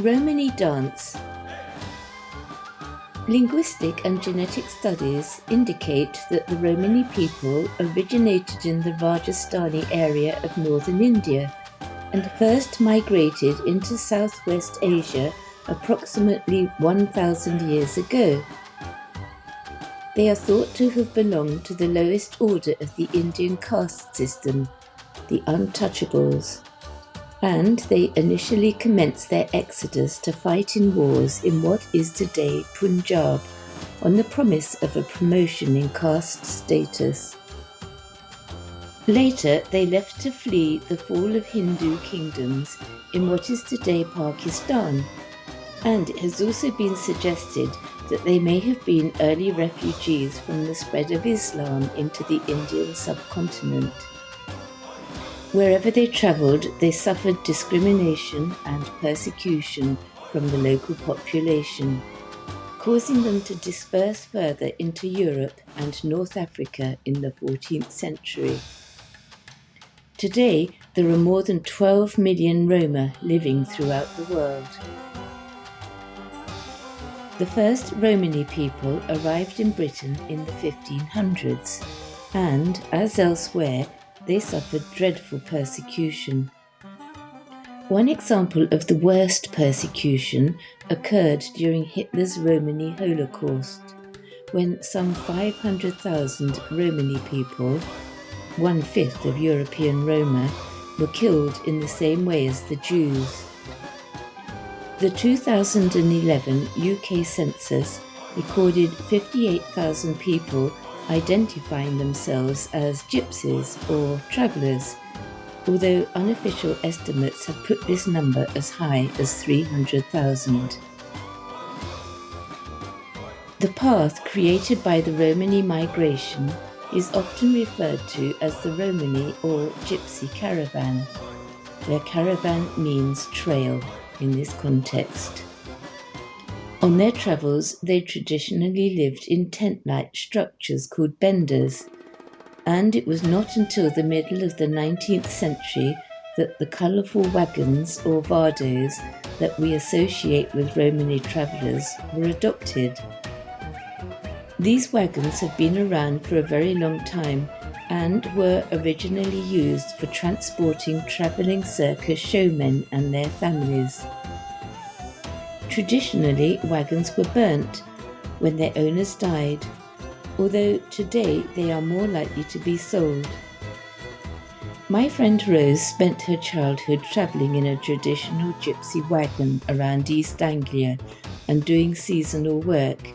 Romany Dance. Linguistic and genetic studies indicate that the Romany people originated in the Rajasthani area of northern India and first migrated into Southwest Asia approximately 1,000 years ago. They are thought to have belonged to the lowest order of the Indian caste system, the Untouchables, and they initially commenced their exodus to fight in wars in what is today Punjab on the promise of a promotion in caste status. Later, they left to flee the fall of Hindu kingdoms in what is today Pakistan, and it has also been suggested that they may have been early refugees from the spread of Islam into the Indian subcontinent. Wherever they travelled, they suffered discrimination and persecution from the local population, causing them to disperse further into Europe and North Africa in the 14th century. Today, there are more than 12 million Roma living throughout the world. The first Romany people arrived in Britain in the 1500s, and, as elsewhere, they suffered dreadful persecution. One example of the worst persecution occurred during Hitler's Romany Holocaust, when some 500,000 Romany people, 1/5 of European Roma, were killed in the same way as the Jews. The 2011 UK census recorded 58,000 people identifying themselves as gypsies or travellers, although unofficial estimates have put this number as high as 300,000. The path created by the Romany migration is often referred to as the Romany or Gypsy caravan, where caravan means trail in this context. On their travels, they traditionally lived in tent-like structures called benders, and it was not until the middle of the 19th century that the colourful wagons or vardos that we associate with Romany travellers were adopted. These wagons have been around for a very long time and were originally used for transporting travelling circus showmen and their families. Traditionally, wagons were burnt when their owners died, although today they are more likely to be sold. My friend Rose spent her childhood travelling in a traditional gypsy wagon around East Anglia and doing seasonal work.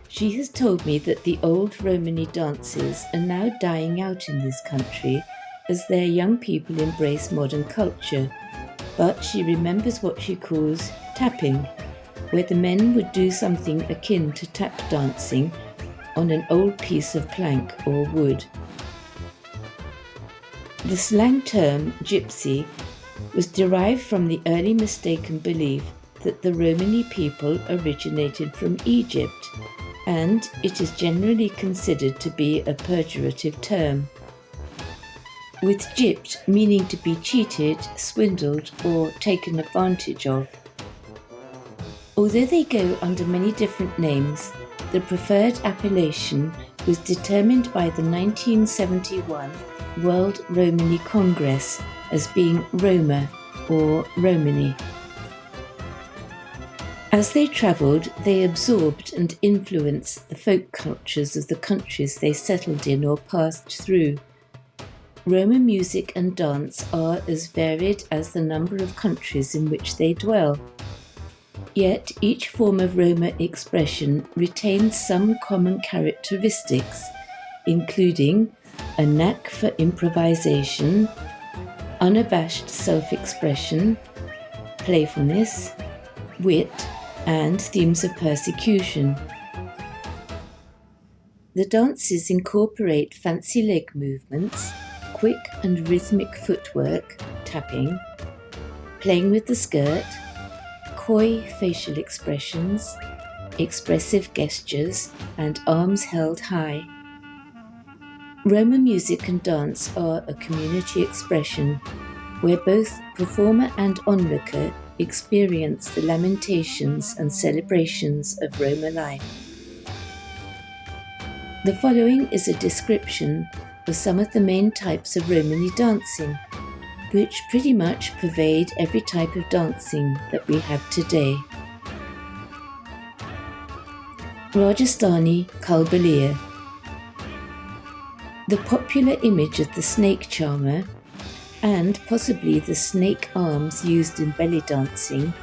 She has told me that the old Romany dances are now dying out in this country as their young people embrace modern culture, but she remembers what she calls tapping, where the men would do something akin to tap dancing on an old piece of plank or wood. The slang term gypsy was derived from the early mistaken belief that the Romany people originated from Egypt, and it is generally considered to be a pejorative term, with gypped meaning to be cheated, swindled, or taken advantage of. Although they go under many different names, the preferred appellation was determined by the 1971 World Romany Congress as being Roma or Romany. As they travelled, they absorbed and influenced the folk cultures of the countries they settled in or passed through. Roma music and dance are as varied as the number of countries in which they dwell. Yet each form of Roma expression retains some common characteristics, including a knack for improvisation, unabashed self-expression, playfulness, wit, and themes of persecution. The dances incorporate fancy leg movements, quick and rhythmic footwork, tapping, playing with the skirt, coy facial expressions, expressive gestures, and arms held high. Roma music and dance are a community expression where both performer and onlooker experience the lamentations and celebrations of Roma life. The following is a description of some of the main types of Romany dancing, which pretty much pervade every type of dancing that we have today. Rajasthani Kalbalia. The popular image of the snake charmer, and possibly the snake arms used in belly dancing,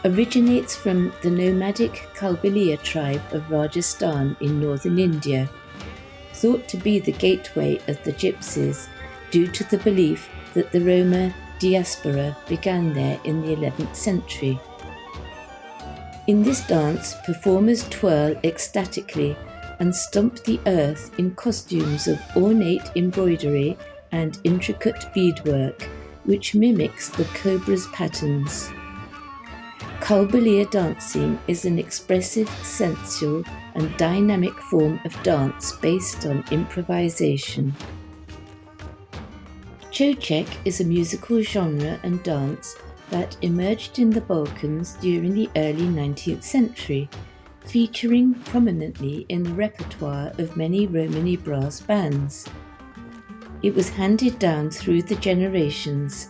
originates from the nomadic Kalbalia tribe of Rajasthan in northern India, thought to be the gateway of the gypsies due to the belief that the Roma diaspora began there in the 11th century. In this dance, performers twirl ecstatically and stomp the earth in costumes of ornate embroidery and intricate beadwork, which mimics the cobra's patterns. Kalbalia dancing is an expressive, sensual, and dynamic form of dance based on improvisation. Čoček is a musical genre and dance that emerged in the Balkans during the early 19th century, featuring prominently in the repertoire of many Romany brass bands. It was handed down through the generations,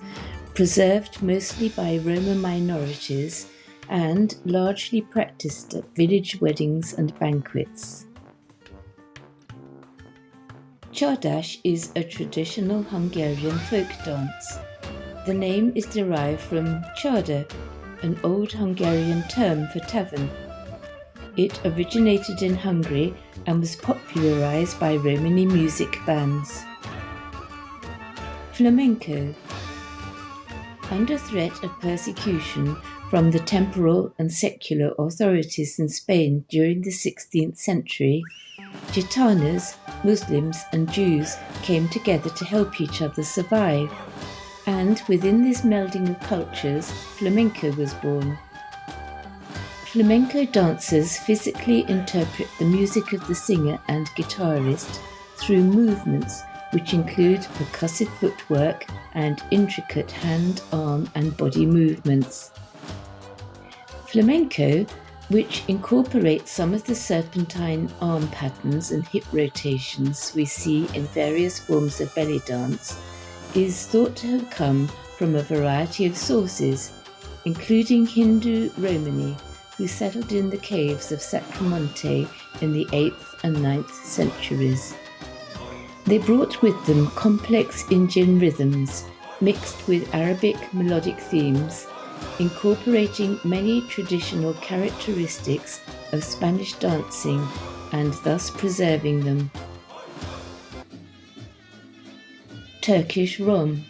preserved mostly by Roma minorities, and largely practiced at village weddings and banquets. Csárdás is a traditional Hungarian folk dance. The name is derived from csárda, an old Hungarian term for tavern. It originated in Hungary and was popularized by Romany music bands. Flamenco. Under threat of persecution from the temporal and secular authorities in Spain during the 16th century, Gitanas, Muslims and Jews came together to help each other survive, and within this melding of cultures, flamenco was born. Flamenco dancers physically interpret the music of the singer and guitarist through movements which include percussive footwork and intricate hand, arm and body movements. Flamenco, which incorporates some of the serpentine arm patterns and hip rotations we see in various forms of belly dance, is thought to have come from a variety of sources, including Hindu Romani, who settled in the caves of Sacromonte in the 8th and 9th centuries. They brought with them complex Indian rhythms mixed with Arabic melodic themes, incorporating many traditional characteristics of Spanish dancing and thus preserving them. Turkish Rom.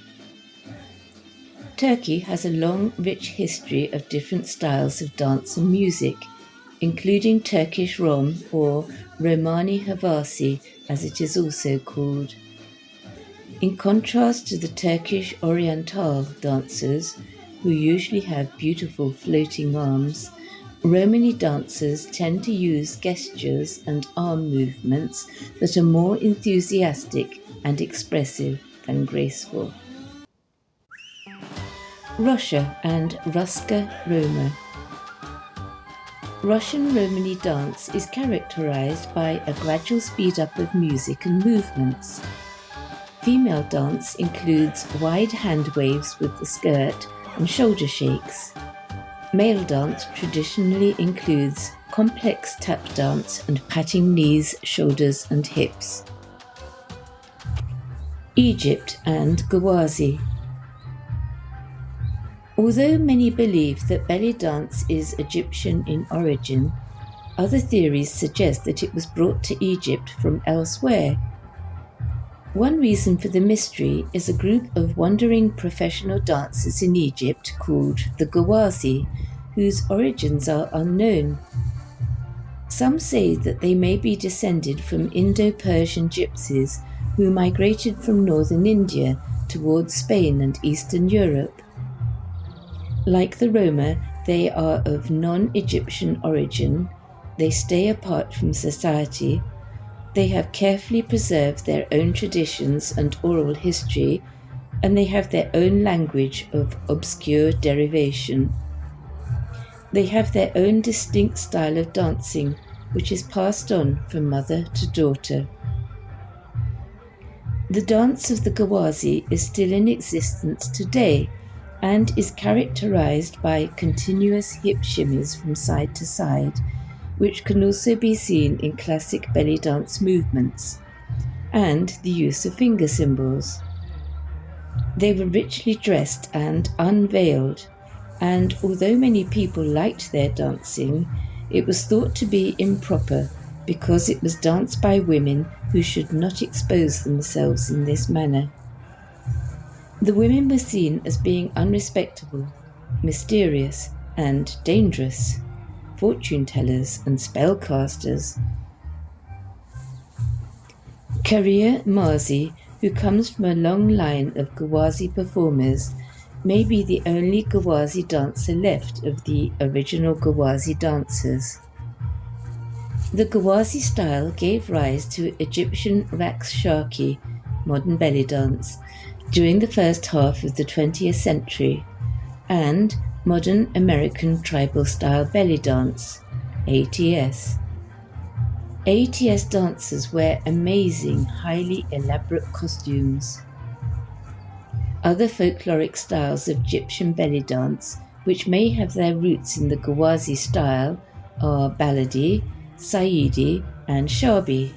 Turkey has a long, rich history of different styles of dance and music, including Turkish Rom, or Romani Havasi as it is also called. In contrast to the Turkish Oriental dancers, who usually have beautiful floating arms, Romany dancers tend to use gestures and arm movements that are more enthusiastic and expressive than graceful. Russia and Ruska Roma. Russian Romany dance is characterized by a gradual speed-up of music and movements. Female dance includes wide hand waves with the skirt and shoulder shakes. Male dance traditionally includes complex tap dance and patting knees, shoulders and hips. Egypt and Gawazi. Although many believe that belly dance is Egyptian in origin, other theories suggest that it was brought to Egypt from elsewhere. One reason for the mystery is a group of wandering professional dancers in Egypt called the Gawazi, whose origins are unknown. Some say that they may be descended from Indo-Persian gypsies who migrated from northern India towards Spain and Eastern Europe. Like the Roma, they are of non-Egyptian origin, they stay apart from society, they have carefully preserved their own traditions and oral history, and they have their own language of obscure derivation. They have their own distinct style of dancing, which is passed on from mother to daughter. The dance of the Gawazi is still in existence today and is characterized by continuous hip shimmies from side to side, which can also be seen in classic belly dance movements, and the use of finger cymbals. They were richly dressed and unveiled, and although many people liked their dancing, it was thought to be improper because it was danced by women who should not expose themselves in this manner. The women were seen as being unrespectable, mysterious, and dangerous, fortune tellers and spellcasters. Karia Mazi, who comes from a long line of Gawazi performers, may be the only Gawazi dancer left of the original Gawazi dancers. The Gawazi style gave rise to Egyptian Raqs Sharqi, modern belly dance, during the first half of the 20th century, and modern American tribal style belly dance, ATS. ATS dancers wear amazing, highly elaborate costumes. Other folkloric styles of Egyptian belly dance, which may have their roots in the Gawazi style, are Baladi, Saidi, and Shabi.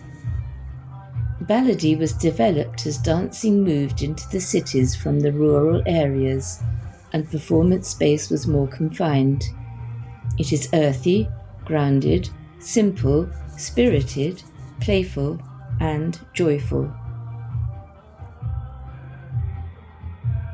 Baladi was developed as dancing moved into the cities from the rural areas, and performance space was more confined. It is earthy, grounded, simple, spirited, playful, and joyful.